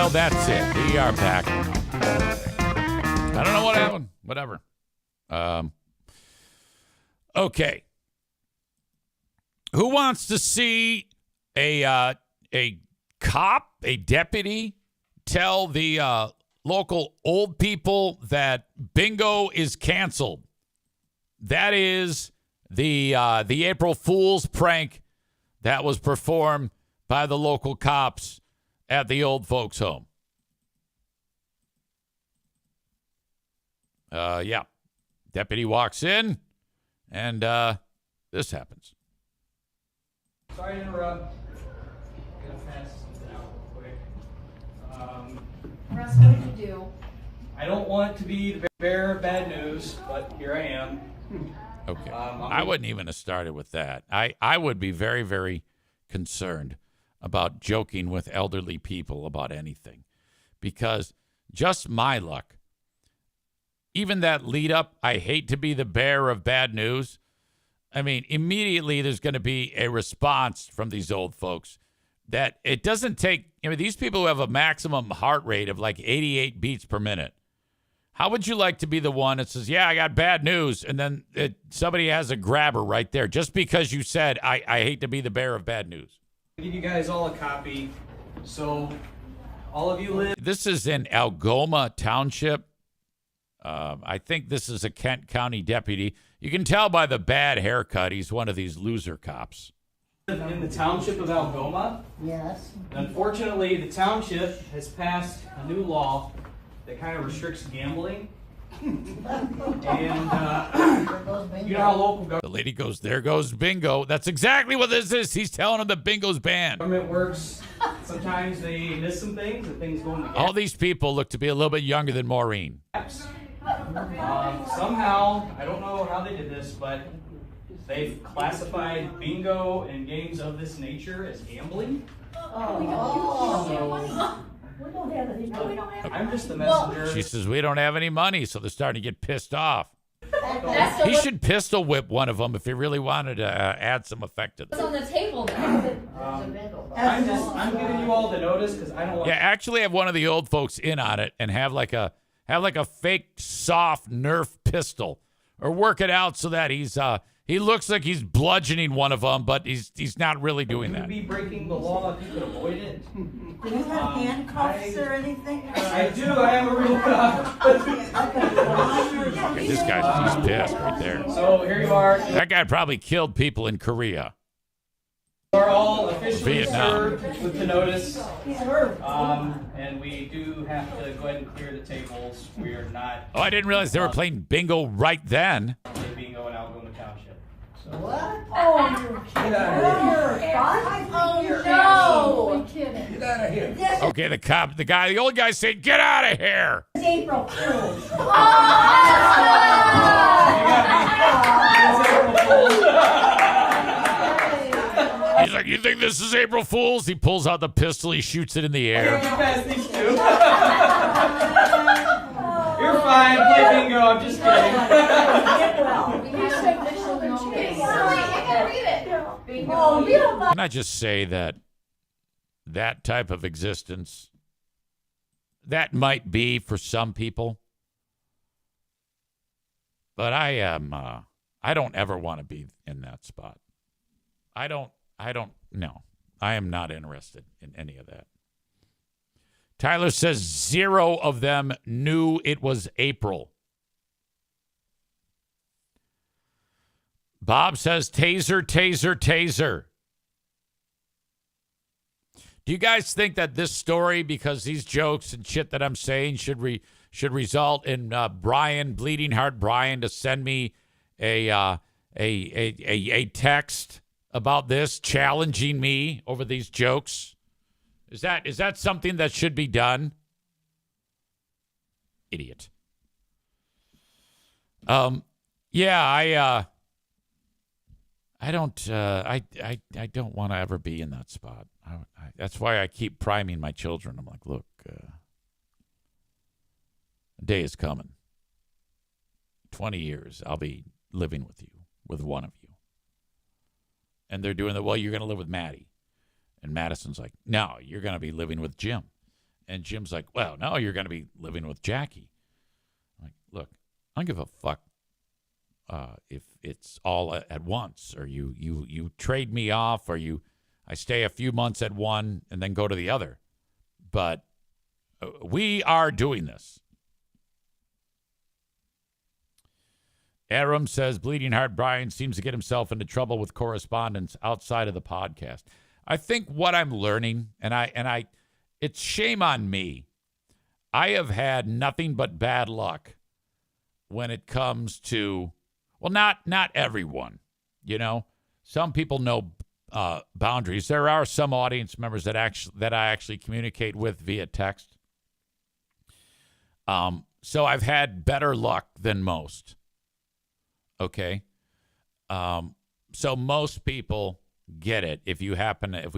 Well, that's it. We are back. I don't know what happened. Whatever. Okay. Who wants to see a cop, a deputy, tell the local old people that bingo is canceled? That is the April Fool's prank that was performed by the local cops at the old folks' home. Yeah. Deputy walks in, and this happens. Sorry to interrupt. I'm going to pass something out real quick. Russ, what did you do? I don't want to be the bearer of bad news, but here I am. Okay. I wouldn't even have started with that. I would be very, very concerned about joking with elderly people about anything, because just my luck, even that lead up, I hate to be the bearer of bad news. I mean, immediately there's going to be a response from these old folks that it doesn't take. I mean, these people who have a maximum heart rate of like 88 beats per minute. How would you like to be the one that says, yeah, I got bad news, and then somebody has a grabber right there just because you said, I hate to be the bearer of bad news? I'll give you guys all a copy. So all of you live. This is in Algoma Township. I think this is a Kent County deputy. You can tell by the bad haircut, he's one of these loser cops. In the township of Algoma. Yes. Unfortunately, the township has passed a new law that kind of restricts gambling. And you know how local The lady goes, there goes bingo. That's exactly what this is. He's telling them that bingo's banned. government works. Sometimes they miss some things and things go into All these people look to be a little bit younger than Maureen. gaps. Somehow, I don't know how they did this, but they've classified bingo and games of this nature as gambling. We don't have any. No, we don't have I'm just the messenger. She says, we don't have any money, so they're starting to get pissed off. That's He should pistol whip one of them if he really wanted to add some effect to It's this. on the table now. I'm giving you all the notice because I don't want. Yeah, actually have one of the old folks in on it and have like a fake soft Nerf pistol, or work it out so that he looks like he's bludgeoning one of them, but he's not really doing You that. would be breaking the law if you could avoid it. Do you have handcuffs or anything? I do. I am a real cop. Okay, this guy's he's pissed right there. So here you are. You That guy probably killed people in Korea. are all officially Vietnam. served with the notice. He's hurt. And we do have to go ahead and clear the tables. We are not Oh, I didn't realize they were playing bingo right then. playing bingo in Algoma Township. So. What? Oh, you're kidding. Oh, no. kidding. Okay, the old guy said, "Get out of here." It's April Fool's. He's like, "You think this is April Fool's?" He pulls out the pistol, he shoots it in the air. Get past these two. You're fine. Play bingo. I'm just kidding. Get well. Oh, you don't Can I just say that type of existence, that might be for some people, but I don't ever want to be in that spot. No, I am not interested in any of that. Tyler says 0 of them knew it was April. Bob says taser, taser, taser. Do you guys think that this story, because these jokes and shit that I'm saying, should result in Brian, Bleeding Heart Brian, to send me a text about this, challenging me over these jokes? Is that something that should be done? Idiot. Yeah, I don't want to ever be in that spot. That's why I keep priming my children. I'm like, look, a day is coming. 20 years, I'll be living with you, with one of you. And they're doing the, well, you're going to live with Maddie. And Madison's like, no, you're going to be living with Jim. And Jim's like, well, no, you're going to be living with Jackie. I'm like, look, I don't give a fuck if it's all at once, or you trade me off, or I stay a few months at one and then go to the other. But we are doing this. Aram says, Bleeding Heart Brian seems to get himself into trouble with correspondence outside of the podcast. I think what I'm learning, and it's shame on me. I have had nothing but bad luck when it comes to, well, not everyone, you know. Some people know boundaries. There are some audience members that I actually communicate with via text. So I've had better luck than most. Okay. So most people get it if we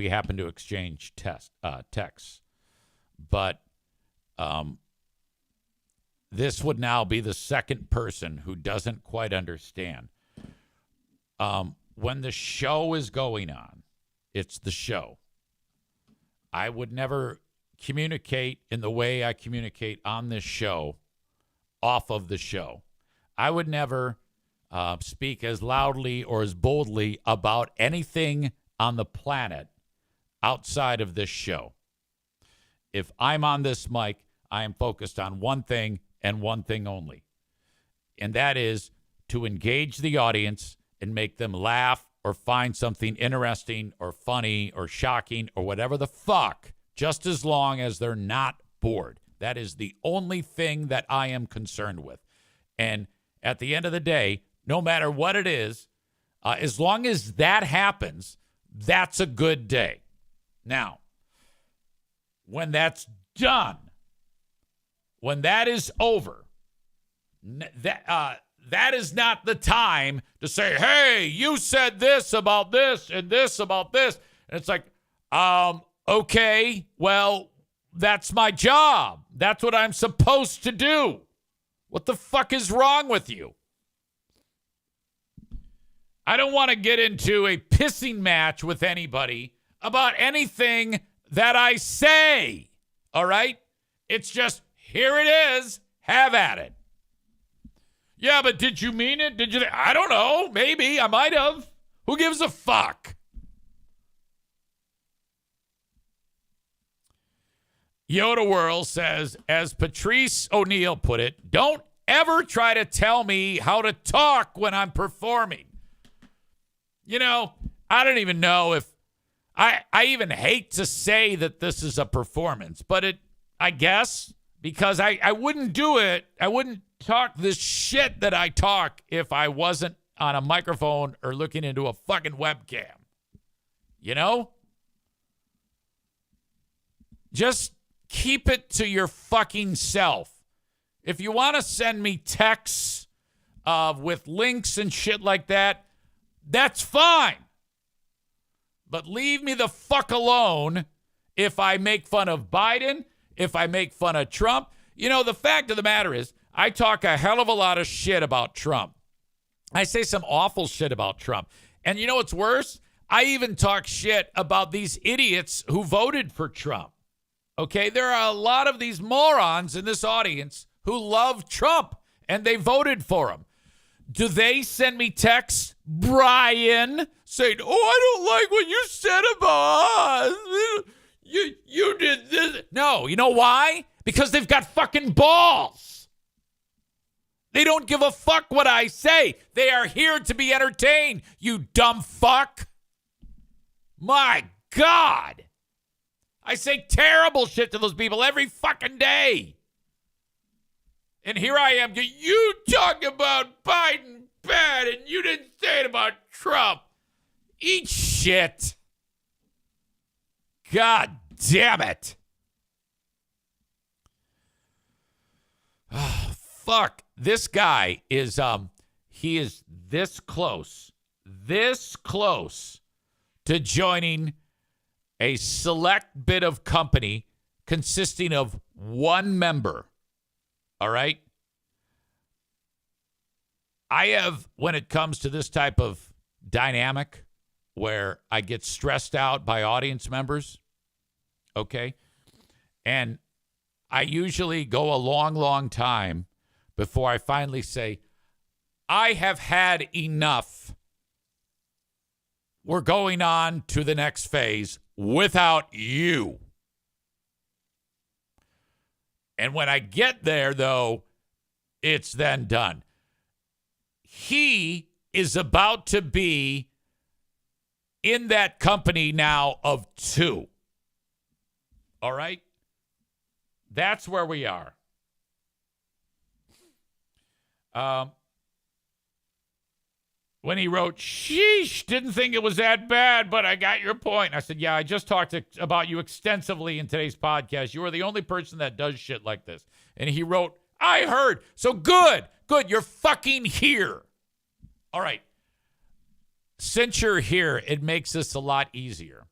happen to exchange texts. But this would now be the second person who doesn't quite understand. When the show is going on, it's the show. I would never communicate in the way I communicate on this show off of the show. I would never speak as loudly or as boldly about anything on the planet outside of this show. If I'm on this mic, I am focused on one thing and one thing only. And that is to engage the audience and make them laugh or find something interesting or funny or shocking or whatever the fuck, just as long as they're not bored. That is the only thing that I am concerned with. And at the end of the day, no matter what it is, as long as that happens, that's a good day. Now, when that's done, when that is over, that is not the time to say, hey, you said this about this and this about this. And it's like, okay, well, that's my job. That's what I'm supposed to do. What the fuck is wrong with you? I don't want to get into a pissing match with anybody about anything that I say. All right? It's just, here it is. Have at it. Yeah, but did you mean it? Did you? I don't know. Maybe. I might have. Who gives a fuck? Yoda Whirl says, as Patrice O'Neill put it, don't ever try to tell me how to talk when I'm performing. You know, I don't even know if I even hate to say that this is a performance, but I guess, because I wouldn't do it. I wouldn't talk this shit that I talk if I wasn't on a microphone or looking into a fucking webcam. You know? Just keep it to your fucking self. If you want to send me texts with links and shit like that, that's fine. But leave me the fuck alone if I make fun of Biden, if I make fun of Trump. You know, the fact of the matter is, I talk a hell of a lot of shit about Trump. I say some awful shit about Trump. And you know what's worse? I even talk shit about these idiots who voted for Trump. Okay, there are a lot of these morons in this audience who love Trump, and they voted for him. Do they send me texts, Brian, saying, oh, I don't like what you said about us. You did this. No, you know why? Because they've got fucking balls. They don't give a fuck what I say. They are here to be entertained, you dumb fuck. My God. I say terrible shit to those people every fucking day. And here I am. You talk about Biden bad and you didn't say it about Trump. Eat shit. God damn it. Oh, fuck. This guy is, he is this close to joining a select bit of company consisting of one member. All right? I have, when it comes to this type of dynamic where I get stressed out by audience members, okay? And I usually go a long, long time before I finally say, I have had enough. We're going on to the next phase without you. And when I get there, though, it's then done. He is about to be in that company now of 2. All right? That's where we are. When he wrote, sheesh, didn't think it was that bad, but I got your point. I said, yeah, I just talked about you extensively in today's podcast. You are the only person that does shit like this. And he wrote, I heard. So good. You're fucking here. All right. Since you're here, it makes this a lot easier.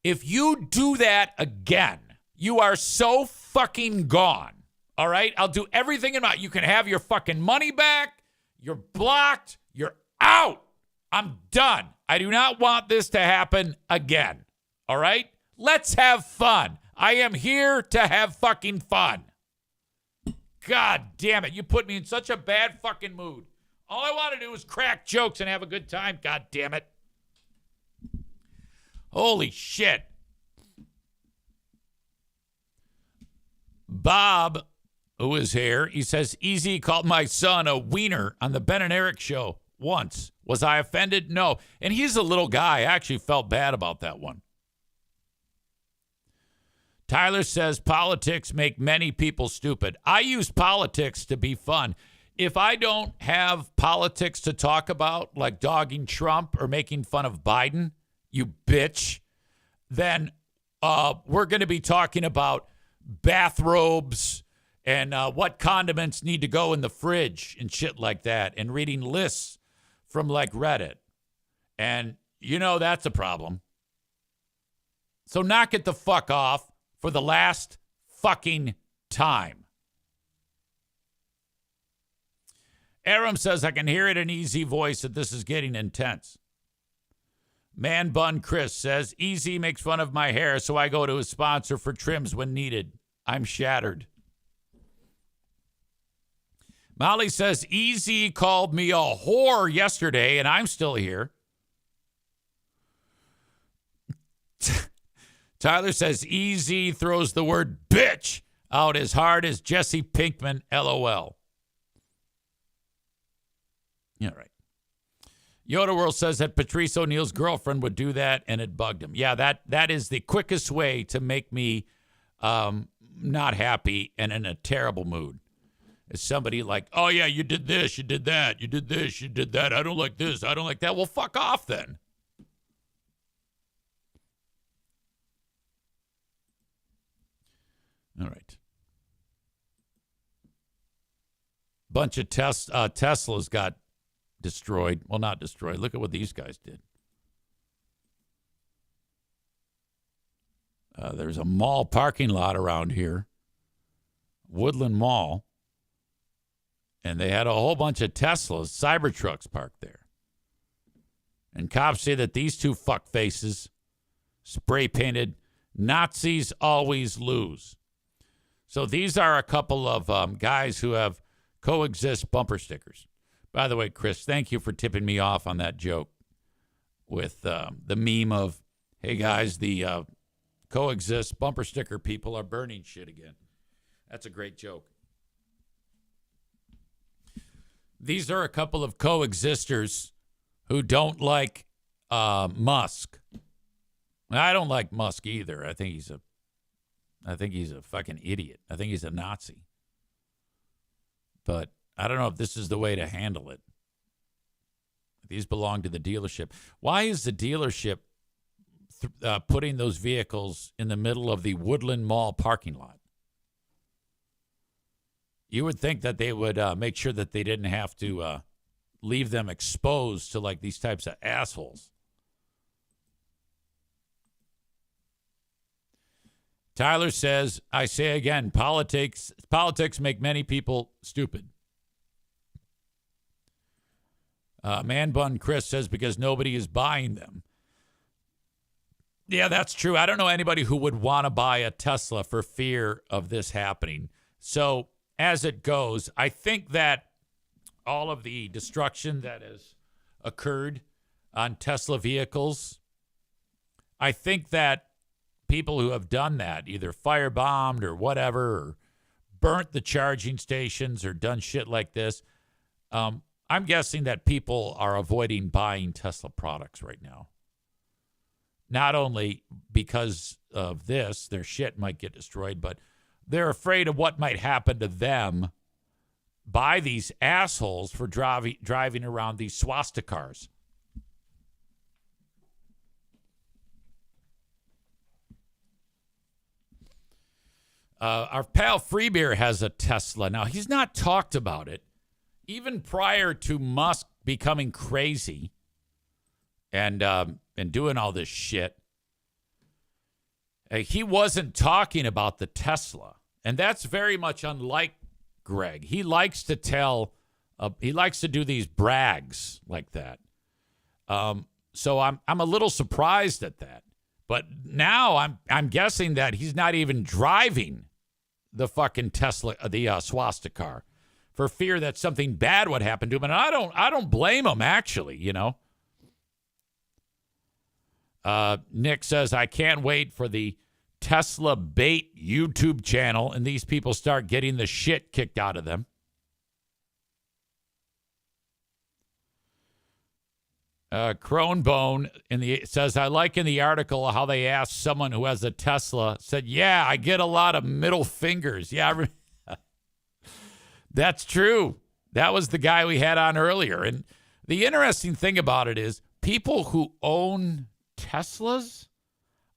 If you do that again, you are so fucking gone. All right? I'll do everything in my... You can have your fucking money back. You're blocked. You're out. I'm done. I do not want this to happen again. All right? Let's have fun. I am here to have fucking fun. God damn it. You put me in such a bad fucking mood. All I want to do is crack jokes and have a good time. God damn it. Holy shit. Bob, who is here, he says, Easy called my son a wiener on the Ben and Eric show once. Was I offended? No. And he's a little guy. I actually felt bad about that one. Tyler says, politics make many people stupid. I use politics to be fun. If I don't have politics to talk about, like dogging Trump or making fun of Biden, you bitch, then we're going to be talking about bathrobes and what condiments need to go in the fridge and shit like that, and reading lists from like Reddit. And you know that's a problem. So knock it the fuck off for the last fucking time. Aram says, I can hear it in Easy voice that this is getting intense. Man Bun Chris says, Easy makes fun of my hair, so I go to his sponsor for trims when needed. I'm shattered. Molly says, Easy called me a whore yesterday, and I'm still here. Tyler says, Easy throws the word bitch out as hard as Jesse Pinkman, LOL. Yeah, right. Yoda World says that Patrice O'Neal's girlfriend would do that, and it bugged him. Yeah, that is the quickest way to make me not happy and in a terrible mood. Is somebody like, oh, yeah, you did this, you did that, you did this, you did that. I don't like this, I don't like that. Well, fuck off then. All right. Bunch of Teslas got destroyed. Well, not destroyed. Look at what these guys did. There's a mall parking lot around here, Woodland Mall, and they had a whole bunch of Teslas, Cybertrucks parked there. And cops say that these two fuckfaces spray painted Nazis always lose. So these are a couple of guys who have coexist bumper stickers. By the way, Chris, thank you for tipping me off on that joke with the meme of, hey, guys, the coexist bumper sticker people are burning shit again. That's a great joke. These are a couple of coexisters who don't like Musk. I don't like Musk either. I think he's a fucking idiot. I think he's a Nazi. But I don't know if this is the way to handle it. These belong to the dealership. Why is the dealership putting those vehicles in the middle of the Woodland Mall parking lot? You would think that they would make sure that they didn't have to leave them exposed to like these types of assholes. Tyler says, I say again, politics make many people stupid. Man Bun Chris says, because nobody is buying them. Yeah, that's true. I don't know anybody who would want to buy a Tesla for fear of this happening. So as it goes, I think that all of the destruction that has occurred on Tesla vehicles, I think that people who have done that, either firebombed or whatever, or burnt the charging stations or done shit like this, I'm guessing that people are avoiding buying Tesla products right now. Not only because of this, their shit might get destroyed, but they're afraid of what might happen to them by these assholes for driving around these swastikars. Our pal Freebeer has a Tesla. Now, he's not talked about it. Even prior to Musk becoming crazy and doing all this shit, he wasn't talking about the Tesla. And that's very much unlike Greg. He likes to do these brags like that. So I'm a little surprised at that. But now I'm guessing that he's not even driving the fucking Tesla, the swastikar, for fear that something bad would happen to him. And I don't blame him, actually, you know. Nick says, I can't wait for the Tesla bait YouTube channel and these people start getting the shit kicked out of them. Cronebone says, I like in the article how they asked someone who has a Tesla, said, yeah, I get a lot of middle fingers. Yeah, that's true. That was the guy we had on earlier. And the interesting thing about it is people who own Teslas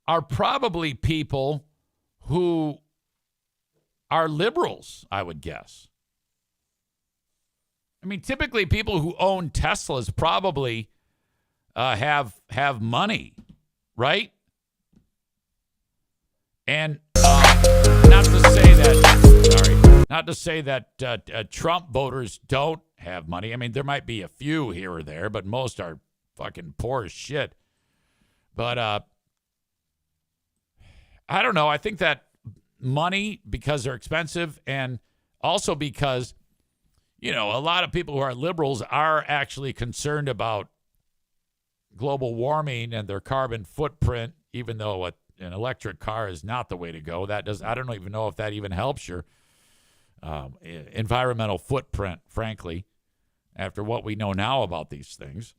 are probably people who are liberals, I would guess. I mean, typically people who own Teslas probably have money, right? And not to say that Trump voters don't have money. I mean, there might be a few here or there, but most are fucking poor as shit. But I don't know. I think that money, because they're expensive, and also because, you know, a lot of people who are liberals are actually concerned about global warming and their carbon footprint, even though an electric car is not the way to go. I don't even know if that even helps your environmental footprint, frankly, after what we know now about these things.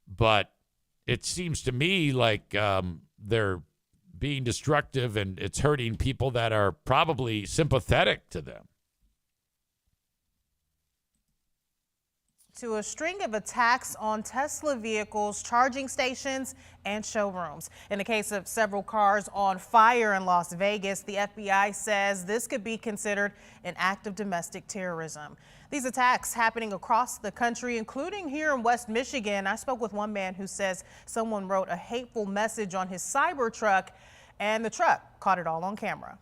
But it seems to me like they're being destructive and it's hurting people that are probably sympathetic to them. To a string of attacks on Tesla vehicles, charging stations, and showrooms. In the case of several cars on fire in Las Vegas, the FBI says this could be considered an act of domestic terrorism. These attacks happening across the country, including here in West Michigan. I spoke with one man who says someone wrote a hateful message on his Cybertruck, and the truck caught it all on camera.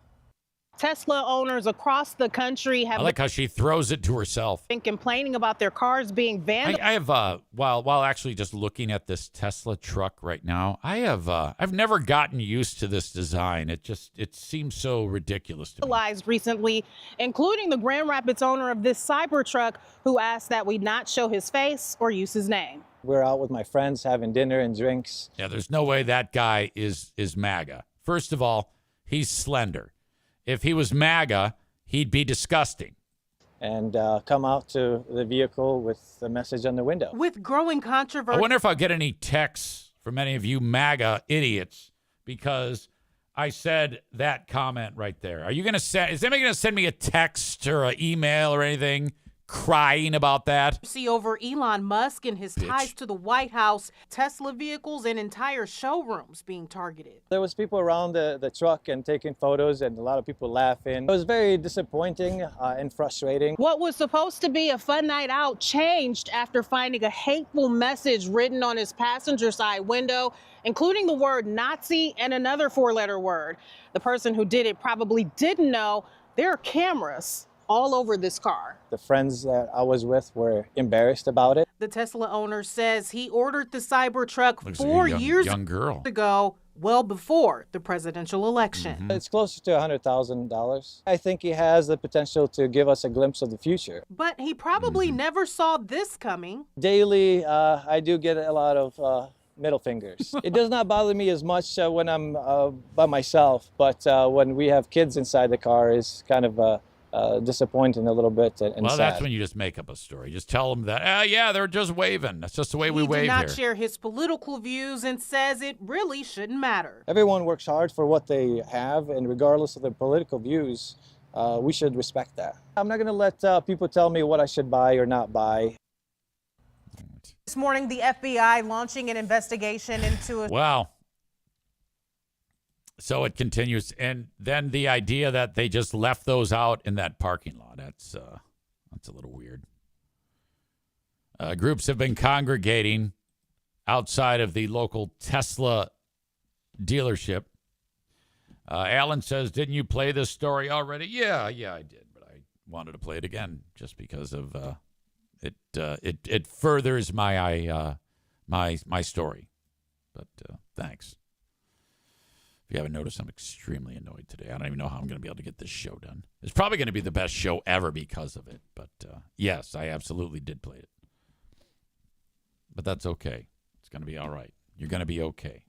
Tesla owners across the country have I like how she throws it to herself. been complaining about their cars being vandalized. I have while actually just looking at this Tesla truck right now, I've never gotten used to this design. It seems so ridiculous to me. Recently, including the Grand Rapids owner of this Cybertruck, who asked that we not show his face or use his name. We're out with my friends having dinner and drinks. Yeah, there's no way that guy is MAGA. First of all, he's slender. If he was MAGA, he'd be disgusting. And come out to the vehicle with a message on the window. With growing controversy. I wonder if I'll get any texts from any of you MAGA idiots because I said that comment right there. Is anybody going to send me a text or an email or anything crying about that? See over Elon Musk and his ties to the White House, Tesla vehicles and entire showrooms being targeted. There was people around the truck and taking photos and a lot of people laughing. It was very disappointing and frustrating. What was supposed to be a fun night out changed after finding a hateful message written on his passenger side window, including the word Nazi and another 4-letter word. The person who did it probably didn't know there are cameras all over this car. The friends that I was with were embarrassed about it. The Tesla owner says he ordered the Cybertruck Looks 4 like a years young girl. ago, well before the presidential election. It's closer to $100,000. I think he has the potential to give us a glimpse of the future. But he probably never saw this coming. Daily, I do get a lot of middle fingers. It does not bother me as much when I'm by myself, but when we have kids inside the car is kind of disappointing a little bit and Well, sad. that's when you just make up a story. Just tell them that, yeah, they're just waving. That's just the way we He wave did not here. share his political views and says it really shouldn't matter. Everyone works hard for what they have, and regardless of their political views, we should respect that. I'm not going to let people tell me what I should buy or not buy. This morning, the FBI launching an investigation into a Wow. So it continues. And then the idea that they just left those out in that parking lot, that's a little weird. Groups have been congregating outside of the local Tesla dealership. Alan says, didn't you play this story already? Yeah, I did. But I wanted to play it again just because of it furthers my story. But thanks. If you haven't noticed, I'm extremely annoyed today. I don't even know how I'm going to be able to get this show done. It's probably going to be the best show ever because of it. But yes, I absolutely did play it. But that's okay. It's going to be all right. You're going to be okay.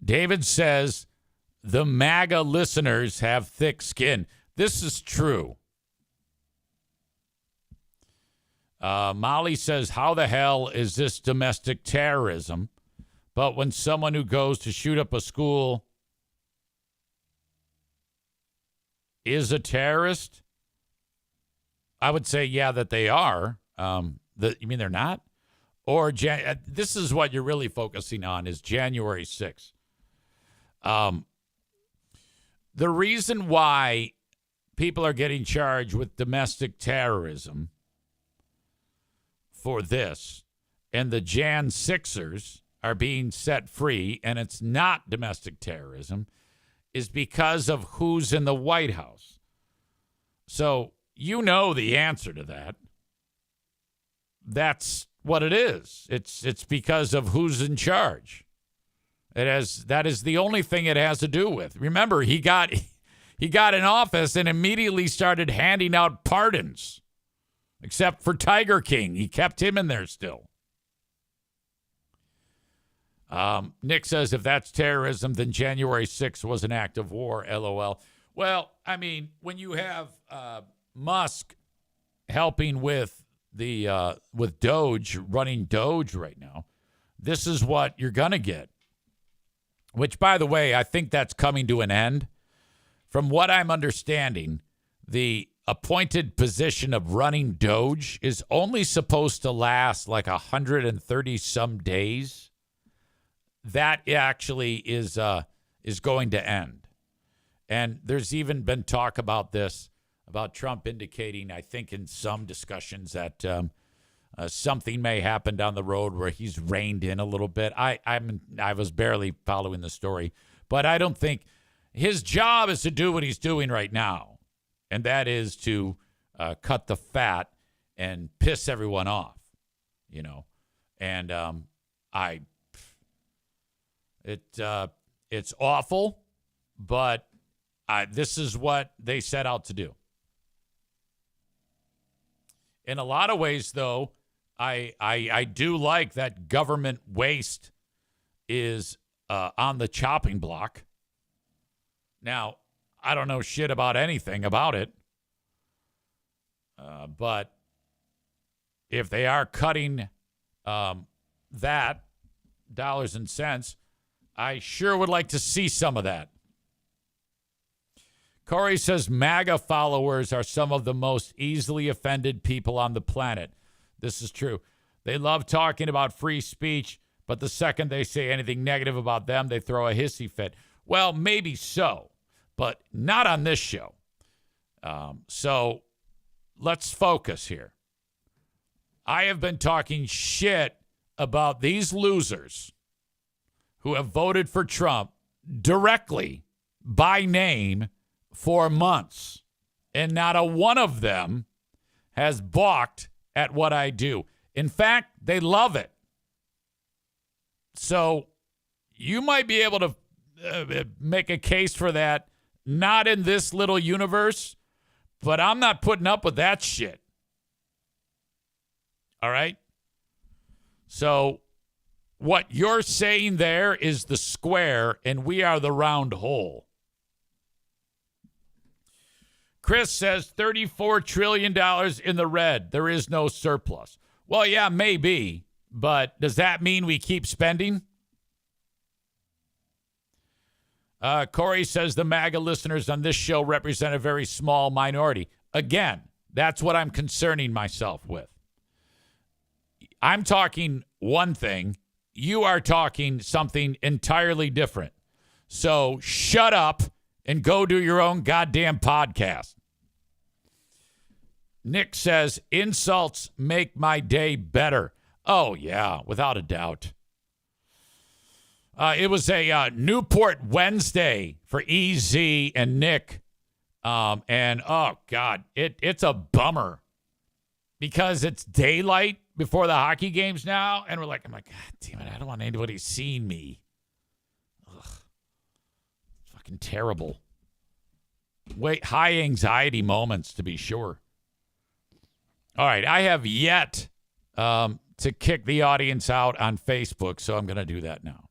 David says, the MAGA listeners have thick skin. This is true. Molly says, how the hell is this domestic terrorism? But when someone who goes to shoot up a school is a terrorist, I would say, yeah, that they are. You mean they're not? Or this is what you're really focusing on is January 6th. The reason why people are getting charged with domestic terrorism for this and the Jan 6ers are being set free, and it's not domestic terrorism, is because of who's in the White House. So you know the answer to that. That's what it is. It's because of who's in charge. That is the only thing it has to do with. Remember, he got in office and immediately started handing out pardons, except for Tiger King. He kept him in there still. Nick says, if that's terrorism, then January 6th was an act of war, LOL. Well, I mean, when you have Musk helping with with Doge, running Doge right now, this is what you're going to get. Which, by the way, I think that's coming to an end. From what I'm understanding, the appointed position of running Doge is only supposed to last like 130 some days. That actually is going to end. And there's even been talk about this, about Trump indicating, I think in some discussions, that something may happen down the road where he's reined in a little bit. I was barely following the story, but I don't think his job is to do what he's doing right now, and that is to cut the fat and piss everyone off, you know. And it's awful, but this is what they set out to do. In a lot of ways, though, I do like that government waste is on the chopping block. Now, I don't know shit about anything about it, but if they are cutting that dollars and cents, I sure would like to see some of that. Corey says MAGA followers are some of the most easily offended people on the planet. This is true. They love talking about free speech, but the second they say anything negative about them, they throw a hissy fit. Well, maybe so, but not on this show. So let's focus here. I have been talking shit about these losers who have voted for Trump directly by name for months. And not a one of them has balked at what I do. In fact, they love it. So you might be able to make a case for that, not in this little universe, but I'm not putting up with that shit. All right? So what you're saying there is the square, and we are the round hole. Chris says $34 trillion in the red. There is no surplus. Well, yeah, maybe, but does that mean we keep spending? Corey says the MAGA listeners on this show represent a very small minority. Again, that's what I'm concerning myself with. I'm talking one thing. You are talking something entirely different. So shut up and go do your own goddamn podcast. Nick says, insults make my day better. Oh, yeah, without a doubt. It was a Newport Wednesday for EZ and Nick. And, oh, God, it's a bummer because it's daylight before the hockey games now. And I'm like, God damn it, I don't want anybody seeing me. Ugh. Fucking terrible. High anxiety moments, to be sure. All right, I have yet to kick the audience out on Facebook, so I'm going to do that now.